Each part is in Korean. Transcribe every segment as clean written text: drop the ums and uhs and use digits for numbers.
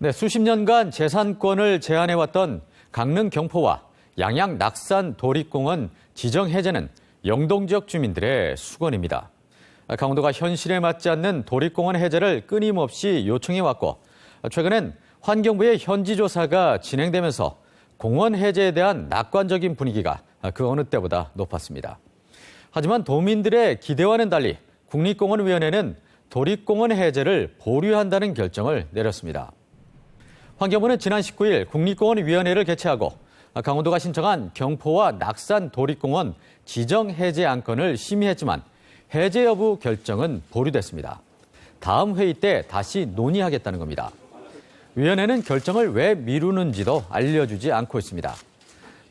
네, 수십 년간 재산권을 제한해왔던 강릉 경포와 양양 낙산 도립공원 지정 해제는 영동 지역 주민들의 수건입니다. 강원도가 현실에 맞지 않는 도립공원 해제를 끊임없이 요청해왔고 최근엔 환경부의 현지 조사가 진행되면서 공원 해제에 대한 낙관적인 분위기가 그 어느 때보다 높았습니다. 하지만 도민들의 기대와는 달리 국립공원위원회는 도립공원 해제를 보류한다는 결정을 내렸습니다. 환경부는 지난 19일 국립공원위원회를 개최하고 강원도가 신청한 경포와 낙산 도립공원 지정 해제 안건을 심의했지만 해제 여부 결정은 보류됐습니다. 다음 회의 때 다시 논의하겠다는 겁니다. 위원회는 결정을 왜 미루는지도 알려주지 않고 있습니다.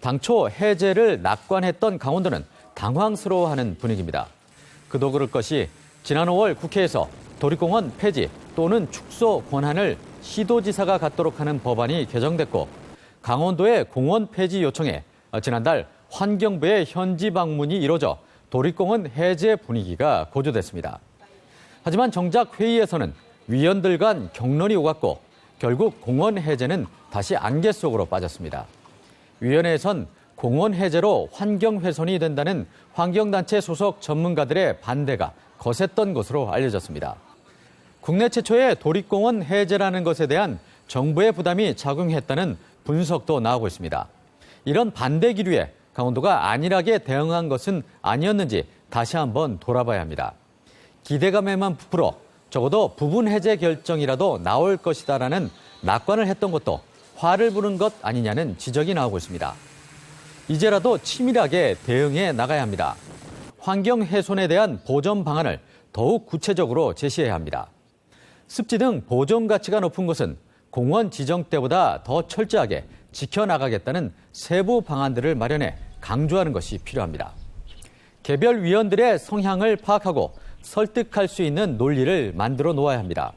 당초 해제를 낙관했던 강원도는 당황스러워하는 분위기입니다. 그도 그럴 것이 지난 5월 국회에서 도립공원 폐지 또는 축소 권한을 시도지사가 갖도록 하는 법안이 개정됐고 강원도의 공원 폐지 요청에 지난달 환경부의 현지 방문이 이뤄져 도립공원 해제 분위기가 고조됐습니다. 하지만 정작 회의에서는 위원들 간 격론이 오갔고 결국 공원 해제는 다시 안개 속으로 빠졌습니다. 위원회에선 공원 해제로 환경 훼손이 된다는 환경단체 소속 전문가들의 반대가 거셌던 것으로 알려졌습니다. 국내 최초의 도립공원 해제라는 것에 대한 정부의 부담이 작용했다는 분석도 나오고 있습니다. 이런 반대 기류에 강원도가 안일하게 대응한 것은 아니었는지 다시 한번 돌아봐야 합니다. 기대감에만 부풀어 적어도 부분 해제 결정이라도 나올 것이다라는 낙관을 했던 것도 화를 부른 것 아니냐는 지적이 나오고 있습니다. 이제라도 치밀하게 대응해 나가야 합니다. 환경 훼손에 대한 보전 방안을 더욱 구체적으로 제시해야 합니다. 습지 등 보존 가치가 높은 곳은 공원 지정 때보다 더 철저하게 지켜나가겠다는 세부 방안들을 마련해 강조하는 것이 필요합니다. 개별 위원들의 성향을 파악하고 설득할 수 있는 논리를 만들어 놓아야 합니다.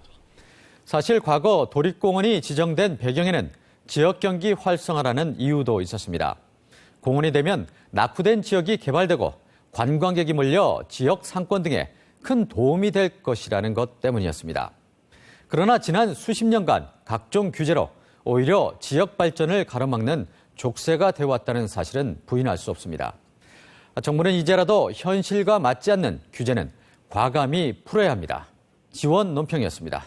사실 과거 도립공원이 지정된 배경에는 지역 경기 활성화라는 이유도 있었습니다. 공원이 되면 낙후된 지역이 개발되고 관광객이 몰려 지역 상권 등에 큰 도움이 될 것이라는 것 때문이었습니다. 그러나 지난 수십 년간 각종 규제로 오히려 지역 발전을 가로막는 족쇄가 되어왔다는 사실은 부인할 수 없습니다. 정부는 이제라도 현실과 맞지 않는 규제는 과감히 풀어야 합니다. 지원 논평이었습니다.